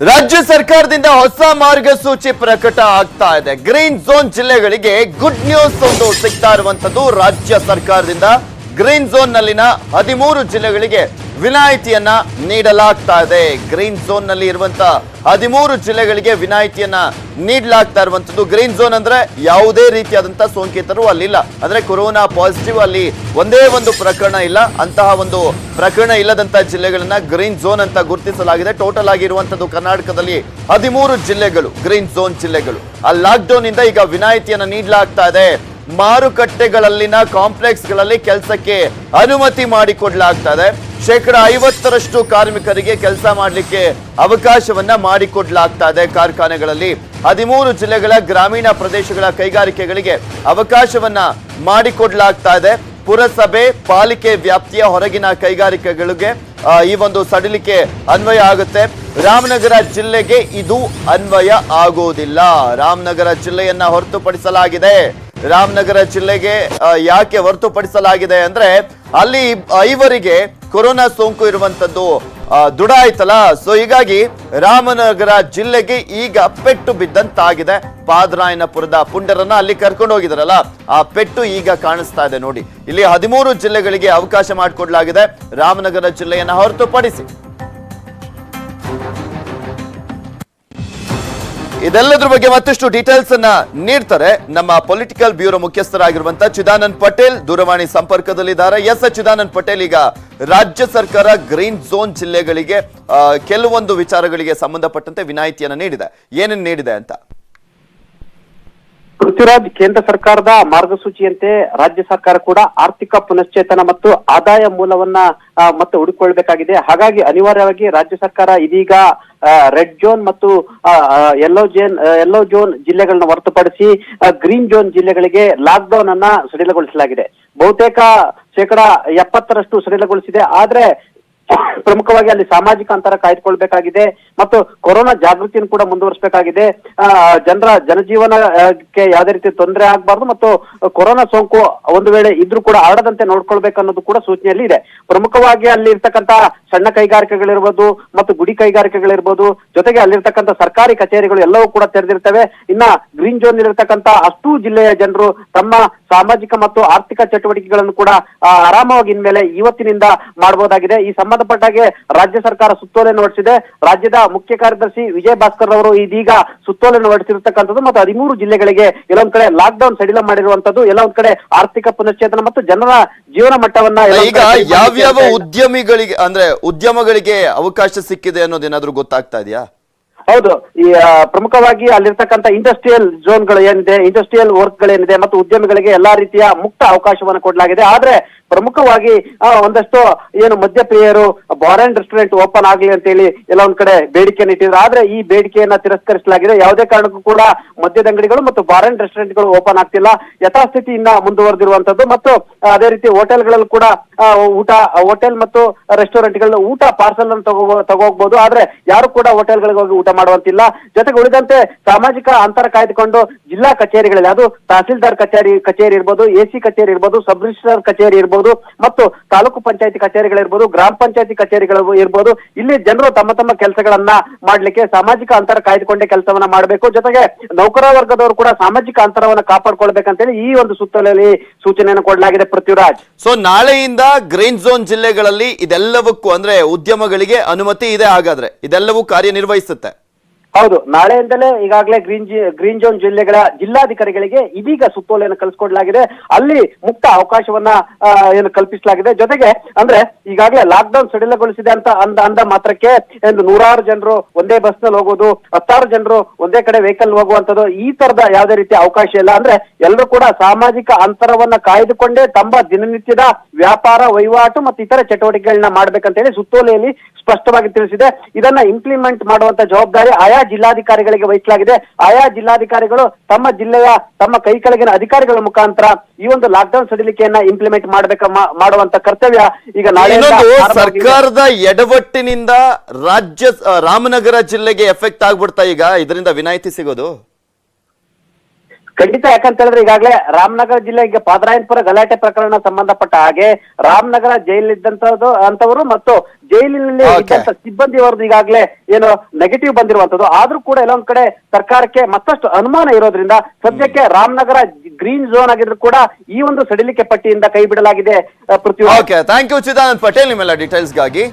ರಾಜ್ಯ ಸರ್ಕಾರದಿಂದ ಹೊಸ ಮಾರ್ಗಸೂಚಿ ಪ್ರಕಟ ಆಗ್ತಾ ಇದೆ. ಗ್ರೀನ್ ಝೋನ್ ಜಿಲ್ಲೆಗಳಿಗೆ ಗುಡ್ ನ್ಯೂಸ್ ಒಂದು ಸಿಗ್ತಾ ಇರುವಂತದ್ದು. ರಾಜ್ಯ ಸರ್ಕಾರದಿಂದ ಗ್ರೀನ್ ಝೋನ್ ನಲ್ಲಿನ 13 ಜಿಲ್ಲೆಗಳಿಗೆ ವಿನಾಯಿತಿಯನ್ನ ನೀಡಲಾಗ್ತಾ ಇದೆ. ಗ್ರೀನ್ ಝೋನ್ ನಲ್ಲಿ ಇರುವಂತಹ 13 ಜಿಲ್ಲೆಗಳಿಗೆ ವಿನಾಯಿತಿಯನ್ನ ನೀಡಲಾಗ್ತಾ ಇರುವಂತದ್ದು. ಗ್ರೀನ್ ಝೋನ್ ಅಂದ್ರೆ ಯಾವುದೇ ರೀತಿಯಾದಂತಹ ಸೋಂಕಿತರು ಅಲ್ಲಿಲ್ಲ, ಅಂದ್ರೆ ಕೊರೋನಾ ಪಾಸಿಟಿವ್ ಅಲ್ಲಿ ಒಂದೇ ಒಂದು ಪ್ರಕರಣ ಇಲ್ಲ. ಅಂತಹ ಒಂದು ಪ್ರಕರಣ ಇಲ್ಲದಂತಹ ಜಿಲ್ಲೆಗಳನ್ನ ಗ್ರೀನ್ ಝೋನ್ ಅಂತ ಗುರುತಿಸಲಾಗಿದೆ. ಟೋಟಲ್ ಆಗಿರುವಂತದ್ದು ಕರ್ನಾಟಕದಲ್ಲಿ 13 ಜಿಲ್ಲೆಗಳು ಗ್ರೀನ್ ಝೋನ್ ಜಿಲ್ಲೆಗಳು. ಆ ಲಾಕ್ ಡೌನ್ ಇಂದ ಈಗ ವಿನಾಯಿತಿಯನ್ನ ನೀಡಲಾಗ್ತಾ ಇದೆ. ಮಾರುಕಟ್ಟೆಗಳಲ್ಲಿನ ಕಾಂಪ್ಲೆಕ್ಸ್ ಗಳಲ್ಲಿ ಕೆಲಸಕ್ಕೆ ಅನುಮತಿ ಮಾಡಿಕೊಡ್ಲಾಗ್ತಾ ಇದೆ. 50% ಕಾರ್ಮಿಕರಿಗೆ ಕೆಲಸ ಮಾಡಲಿಕ್ಕೆ ಅವಕಾಶವನ್ನ ಮಾಡಿಕೊಡ್ಲಾಗ್ತಾ ಇದೆ. ಕಾರ್ಖಾನೆಗಳಲ್ಲಿ 13 ಜಿಲ್ಲೆಗಳ ಗ್ರಾಮೀಣ ಪ್ರದೇಶಗಳ ಕೈಗಾರಿಕೆಗಳಿಗೆ ಅವಕಾಶವನ್ನ ಮಾಡಿಕೊಡ್ಲಾಗ್ತಾ ಇದೆ. ಪುರಸಭೆ ಪಾಲಿಕೆ ವ್ಯಾಪ್ತಿಯ ಹೊರಗಿನ ಕೈಗಾರಿಕೆಗಳಿಗೆ ಈ ಒಂದು ಸಡಿಲಿಕೆ ಅನ್ವಯ ಆಗುತ್ತೆ. ರಾಮನಗರ ಜಿಲ್ಲೆಗೆ ಇದು ಅನ್ವಯ ಆಗೋದಿಲ್ಲ. ರಾಮನಗರ ಜಿಲ್ಲೆಯನ್ನ ಹೊರತುಪಡಿಸಲಾಗಿದೆ. ರಾಮನಗರ ಜಿಲ್ಲೆಗೆ ಯಾಕೆ ಹೊರತುಪಡಿಸಲಾಗಿದೆ ಅಂದ್ರೆ ಅಲ್ಲಿ 5 ಕೊರೋನಾ ಸೋಂಕು ಇರುವಂತದ್ದು ದೃಢ ಆಯ್ತಲ್ಲ. ಸೊ ಹೀಗಾಗಿ ರಾಮನಗರ ಜಿಲ್ಲೆಗೆ ಈಗ ಪೆಟ್ಟು ಬಿದ್ದಂತಾಗಿದೆ. ಪಾದರಾಯನಪುರದ ಪುಂಡರನ್ನ ಅಲ್ಲಿ ಕರ್ಕೊಂಡು ಹೋಗಿದಾರಲ್ಲ, ಆ ಪೆಟ್ಟು ಈಗ ಕಾಣಿಸ್ತಾ ಇದೆ ನೋಡಿ. ಇಲ್ಲಿ 13 ಜಿಲ್ಲೆಗಳಿಗೆ ಅವಕಾಶ ಮಾಡಿಕೊಡ್ಲಾಗಿದೆ, ರಾಮನಗರ ಜಿಲ್ಲೆಯನ್ನ ಹೊರತುಪಡಿಸಿ. ಇದೆಲ್ಲದ್ರ ಬಗ್ಗೆ ಮತ್ತಷ್ಟು ಡೀಟೇಲ್ಸ್ ಅನ್ನ ನೀಡ್ತಾರೆ ನಮ್ಮ ಪೊಲಿಟಿಕಲ್ ಬ್ಯೂರೋ ಮುಖ್ಯಸ್ಥರಾಗಿರುವಂತಹ ಚಿದಾನಂದ್ ಪಟೇಲ್ ದೂರವಾಣಿ ಸಂಪರ್ಕದಲ್ಲಿದ್ದಾರೆ. ಎಸ್ ಚಿದಾನಂದ್ ಪಟೇಲ್, ಈಗ ರಾಜ್ಯ ಸರ್ಕಾರ ಗ್ರೀನ್ ಝೋನ್ ಜಿಲ್ಲೆಗಳಿಗೆ ಕೆಲವೊಂದು ವಿಚಾರಗಳಿಗೆ ಸಂಬಂಧಪಟ್ಟಂತೆ ವಿನಾಯಿತಿಯನ್ನು ನೀಡಿದೆ. ಏನೇನು ನೀಡಿದೆ ಅಂತ? ಪೃಥ್ವಿರಾಜ್, ಕೇಂದ್ರ ಸರ್ಕಾರದ ಮಾರ್ಗಸೂಚಿಯಂತೆ ರಾಜ್ಯ ಸರ್ಕಾರ ಕೂಡ ಆರ್ಥಿಕ ಪುನಶ್ಚೇತನ ಮತ್ತು ಆದಾಯ ಮೂಲವನ್ನ ಮತ್ತೆ ಹುಡುಕೊಳ್ಬೇಕಾಗಿದೆ. ಹಾಗಾಗಿ ಅನಿವಾರ್ಯವಾಗಿ ರಾಜ್ಯ ಸರ್ಕಾರ ಇದೀಗ ರೆಡ್ ಝೋನ್ ಮತ್ತು ಯೆಲ್ಲೋ ಝೋನ್ ಜಿಲ್ಲೆಗಳನ್ನ ಹೊರತುಪಡಿಸಿ ಗ್ರೀನ್ ಝೋನ್ ಜಿಲ್ಲೆಗಳಿಗೆ ಲಾಕ್ ಡೌನ್ ಅನ್ನ ಸಡಿಲಗೊಳಿಸಲಾಗಿದೆ. ಬಹುತೇಕ 70% ಸಡಿಲಗೊಳಿಸಿದೆ. ಆದ್ರೆ ಪ್ರಮುಖವಾಗಿ ಅಲ್ಲಿ ಸಾಮಾಜಿಕ ಅಂತರ ಕಾಯ್ದುಕೊಳ್ಬೇಕಾಗಿದೆ ಮತ್ತು ಕೊರೋನಾ ಜಾಗೃತಿಯನ್ನು ಕೂಡ ಮುಂದುವರಿಸಬೇಕಾಗಿದೆ. ಜನಜೀವನಕ್ಕೆ ಯಾವುದೇ ರೀತಿ ತೊಂದರೆ ಆಗಬಾರ್ದು ಮತ್ತು ಕೊರೋನಾ ಸೋಂಕು ಒಂದು ವೇಳೆ ಇದ್ರೂ ಕೂಡ ಹರಡದಂತೆ ನೋಡ್ಕೊಳ್ಬೇಕು ಅನ್ನೋದು ಕೂಡ ಸೂಚನೆಯಲ್ಲಿ ಇದೆ. ಪ್ರಮುಖವಾಗಿ ಅಲ್ಲಿ ಇರ್ತಕ್ಕಂತ ಸಣ್ಣ ಕೈಗಾರಿಕೆಗಳಿರ್ಬೋದು ಮತ್ತು ಗುಡಿ ಕೈಗಾರಿಕೆಗಳಿರ್ಬೋದು, ಜೊತೆಗೆ ಅಲ್ಲಿರ್ತಕ್ಕಂಥ ಸರ್ಕಾರಿ ಕಚೇರಿಗಳು ಎಲ್ಲವೂ ಕೂಡ ತೆರೆದಿರ್ತವೆ. ಇನ್ನ ಗ್ರೀನ್ ಝೋನ್ ಇರತಕ್ಕಂತ ಅಷ್ಟೂ ಜಿಲ್ಲೆಯ ಜನರು ತಮ್ಮ ಸಾಮಾಜಿಕ ಮತ್ತು ಆರ್ಥಿಕ ಚಟುವಟಿಕೆಗಳನ್ನು ಕೂಡ ಆರಾಮವಾಗಿ ಇನ್ಮೇಲೆ ಇವತ್ತಿನಿಂದ ಮಾಡಬಹುದಾಗಿದೆ. ಈ ಸಂಬಂಧಪಟ್ಟಾಗೆ ರಾಜ್ಯ ಸರ್ಕಾರ ಸುತ್ತೋಲೆಯನ್ನು ಹೊರಡಿಸಿದೆ. ರಾಜ್ಯದ ಮುಖ್ಯ ಕಾರ್ಯದರ್ಶಿ ವಿಜಯ್ ಭಾಸ್ಕರ್ ಅವರು ಇದೀಗ ಸುತ್ತೋಲೆಯನ್ನು ಹೊರಡಿಸಿರ್ತಕ್ಕಂಥದ್ದು ಮತ್ತು 13 ಜಿಲ್ಲೆಗಳಿಗೆ ಎಲ್ಲೊಂದ್ ಕಡೆ ಲಾಕ್ ಡೌನ್ ಸಡಿಲ ಮಾಡಿರುವಂತದ್ದು, ಎಲ್ಲೊಂದ್ ಕಡೆ ಆರ್ಥಿಕ ಪುನಶ್ಚೇತನ ಮತ್ತು ಜನರ ಜೀವನ ಮಟ್ಟವನ್ನ ಈಗ ಯಾವ್ಯಾವ ಉದ್ಯಮಿಗಳಿಗೆ ಅಂದ್ರೆ ಉದ್ಯಮಗಳಿಗೆ ಅವಕಾಶ ಸಿಕ್ಕಿದೆ ಅನ್ನೋದೇನಾದ್ರೂ ಗೊತ್ತಾಗ್ತಾ ಇದೆಯಾ? ಹೌದು, ಈ ಪ್ರಮುಖವಾಗಿ ಅಲ್ಲಿರ್ತಕ್ಕಂಥ ಇಂಡಸ್ಟ್ರಿಯಲ್ ಝೋನ್ಗಳು ಏನಿದೆ, ಇಂಡಸ್ಟ್ರಿಯಲ್ ವರ್ಕ್ ಗಳೇನಿದೆ ಮತ್ತು ಉದ್ಯಮಿಗಳಿಗೆ ಎಲ್ಲಾ ರೀತಿಯ ಮುಕ್ತ ಅವಕಾಶವನ್ನು ಕೊಡಲಾಗಿದೆ. ಆದ್ರೆ ಪ್ರಮುಖವಾಗಿ ಒಂದಷ್ಟು ಏನು ಮದ್ಯಪ್ರಿಯರು ಬಾರ್ ಅಂಡ್ ರೆಸ್ಟೋರೆಂಟ್ ಓಪನ್ ಆಗ್ಲಿ ಅಂತ ಹೇಳಿ ಎಲ್ಲ ಒಂದ್ ಕಡೆ ಬೇಡಿಕೆಯನ್ನು ಇಟ್ಟಿದ್ರು. ಆದ್ರೆ ಈ ಬೇಡಿಕೆಯನ್ನ ತಿರಸ್ಕರಿಸಲಾಗಿದೆ. ಯಾವುದೇ ಕಾರಣಕ್ಕೂ ಕೂಡ ಮದ್ಯದ ಅಂಗಡಿಗಳು ಮತ್ತು ಬಾರ್ ಅಂಡ್ ರೆಸ್ಟೋರೆಂಟ್ಗಳು ಓಪನ್ ಆಗ್ತಿಲ್ಲ. ಯಥಾಸ್ಥಿತಿ ಇನ್ನ ಮುಂದುವರೆದಿರುವಂತದ್ದು ಮತ್ತು ಅದೇ ರೀತಿ ಹೋಟೆಲ್ಗಳಲ್ಲಿ ಕೂಡ ಹೋಟೆಲ್ ಮತ್ತು ರೆಸ್ಟೋರೆಂಟ್ಗಳ ಊಟ ಪಾರ್ಸಲ್ ಅನ್ನು ತಗೋಬಹುದು. ಆದ್ರೆ ಯಾರು ಕೂಡ ಹೋಟೆಲ್ಗಳಿಗೆ ಹೋಗಿ ಊಟ ಮಾಡುವಂತಿಲ್ಲ. ಜೊತೆಗೆ ಉಳಿದಂತೆ ಸಾಮಾಜಿಕ ಅಂತರ ಕಾಯ್ದುಕೊಂಡು ಜಿಲ್ಲಾ ಕಚೇರಿಗಳಲ್ಲಿ, ಅದು ತಹಸೀಲ್ದಾರ್ ಕಚೇರಿ ಇರ್ಬೋದು, ಎಸಿ ಕಚೇರಿ ಇರ್ಬೋದು, ಸಬ್ ರಿಜಿಸ್ಟ್ರಾರ್ ಕಚೇರಿ ಇರ್ಬೋದು ಮತ್ತು ತಾಲೂಕು ಪಂಚಾಯತಿ ಕಚೇರಿಗಳಿರ್ಬೋದು, ಗ್ರಾಮ ಪಂಚಾಯತಿ ಕಚೇರಿಗಳು ಇರ್ಬೋದು, ಇಲ್ಲಿ ಜನರು ತಮ್ಮ ಕೆಲಸಗಳನ್ನ ಮಾಡ್ಲಿಕ್ಕೆ ಸಾಮಾಜಿಕ ಅಂತರ ಕಾಯ್ದುಕೊಂಡೇ ಕೆಲಸವನ್ನ ಮಾಡಬೇಕು. ಜೊತೆಗೆ ನೌಕರ ವರ್ಗದವರು ಕೂಡ ಸಾಮಾಜಿಕ ಅಂತರವನ್ನ ಕಾಪಾಡ್ಕೊಳ್ಬೇಕಂತೇಳಿ ಈ ಒಂದು ಸುತ್ತೋಲೆಯಲ್ಲಿ ಸೂಚನೆಯನ್ನು ಕೊಡಲಾಗಿದೆ. ಪೃಥ್ವಿರಾಜ್, ಸೊ ನಾಳೆಯಿಂದ ಗ್ರೀನ್ ಝೋನ್ ಜಿಲ್ಲೆಗಳಲ್ಲಿ ಇದೆಲ್ಲವಕ್ಕೂ ಅಂದ್ರೆ ಉದ್ಯಮಗಳಿಗೆ ಅನುಮತಿ ಇದೆ. ಹಾಗಾದ್ರೆ ಇದೆಲ್ಲವೂ ಕಾರ್ಯನಿರ್ವಹಿಸುತ್ತೆ? ಹೌದು, ನಾಳೆಯಿಂದಲೇ ಈಗಾಗಲೇ ಗ್ರೀನ್ ಝೋನ್ ಜಿಲ್ಲೆಗಳ ಜಿಲ್ಲಾಧಿಕಾರಿಗಳಿಗೆ ಇದೀಗ ಸುತ್ತೋಲೆಯನ್ನು ಕಳಿಸ್ಕೊಡ್ಲಾಗಿದೆ. ಅಲ್ಲಿ ಮುಕ್ತ ಅವಕಾಶವನ್ನ ಏನು ಕಲ್ಪಿಸಲಾಗಿದೆ. ಜೊತೆಗೆ ಅಂದ್ರೆ ಈಗಾಗಲೇ ಲಾಕ್ ಡೌನ್ ಸಡಿಲಗೊಳಿಸಿದೆ ಅಂತ ಅಂದ ಮಾತ್ರಕ್ಕೆ 100 ಜನರು ಒಂದೇ ಬಸ್ ನಲ್ಲಿ ಹೋಗೋದು, 10 ಜನರು ಒಂದೇ ಕಡೆ ವೆಹಿಕಲ್ ಹೋಗುವಂತದ್ದು, ಈ ತರದ ಯಾವುದೇ ರೀತಿಯ ಅವಕಾಶ ಇಲ್ಲ. ಅಂದ್ರೆ ಎಲ್ಲರೂ ಕೂಡ ಸಾಮಾಜಿಕ ಅಂತರವನ್ನ ಕಾಯ್ದುಕೊಂಡೇ ತಮ್ಮ ದಿನನಿತ್ಯದ ವ್ಯಾಪಾರ ವಹಿವಾಟು ಮತ್ತು ಇತರೆ ಚಟುವಟಿಕೆಗಳನ್ನ ಮಾಡ್ಬೇಕಂತ ಹೇಳಿ ಸುತ್ತೋಲೆಯಲ್ಲಿ ಸ್ಪಷ್ಟವಾಗಿ ತಿಳಿಸಿದೆ. ಇದನ್ನ ಇಂಪ್ಲಿಮೆಂಟ್ ಮಾಡುವಂತ ಜವಾಬ್ದಾರಿ ಆಯಾ ಜಿಲ್ಲಾಧಿಕಾರಿಗಳಿಗೆ ವಹಿಸಲಾಗಿದೆ. ಆಯಾ ಜಿಲ್ಲಾಧಿಕಾರಿಗಳು ತಮ್ಮ ಜಿಲ್ಲೆಯ ತಮ್ಮ ಕೈ ಕೆಳಗಿನ ಅಧಿಕಾರಿಗಳ ಮುಖಾಂತರ ಈ ಒಂದು ಲಾಕ್ ಡೌನ್ ಸಡಿಲಿಕೆಯನ್ನ ಇಂಪ್ಲಿಮೆಂಟ್ ಮಾಡುವಂತ ಕರ್ತವ್ಯ ಈಗ ನಾಳೆ. ಸರ್ಕಾರದ ಎಡವಟ್ಟಿನಿಂದ ರಾಮನಗರ ಜಿಲ್ಲೆಗೆ ಎಫೆಕ್ಟ್ ಆಗ್ಬಿಡ್ತಾ ಈಗ ಇದರಿಂದ ವಿನಾಯಿತಿ ಸಿಗೋದು? ಖಂಡಿತ, ಯಾಕಂತ ಹೇಳಿದ್ರೆ ಈಗಾಗಲೇ ರಾಮನಗರ ಜಿಲ್ಲೆಗೆ ಪಾದರಾಯನಪುರ ಗಲಾಟೆ ಪ್ರಕರಣ ಸಂಬಂಧಪಟ್ಟ ಹಾಗೆ ರಾಮನಗರ ಜೈಲಿದ್ದಂತದ್ದು ಅಂತವರು ಮತ್ತು ಜೈಲಿನಲ್ಲಿ ಇದ್ದಂತ ಸಿಬ್ಬಂದಿಯವರದ್ದು ಈಗಾಗಲೇ ಏನು ನೆಗೆಟಿವ್ ಬಂದಿರುವಂತದ್ದು. ಆದ್ರೂ ಕೂಡ ಎಲ್ಲೊಂದ್ ಕಡೆ ಸರ್ಕಾರಕ್ಕೆ ಮತ್ತಷ್ಟು ಅನುಮಾನ ಇರೋದ್ರಿಂದ ಸದ್ಯಕ್ಕೆ ರಾಮನಗರ ಗ್ರೀನ್ ಝೋನ್ ಆಗಿದ್ರು ಕೂಡ ಈ ಒಂದು ಸಡಿಲಿಕೆ ಪಟ್ಟಿಯಿಂದ ಕೈ ಬಿಡಲಾಗಿದೆ. ಥ್ಯಾಂಕ್ ಯು ಚಿದಾನಂದ್ ಪಟೇಲ್ ನಿಮ್ಮೆಲ್ಲ ಡೀಟೇಲ್ಸ್ಗಾಗಿ.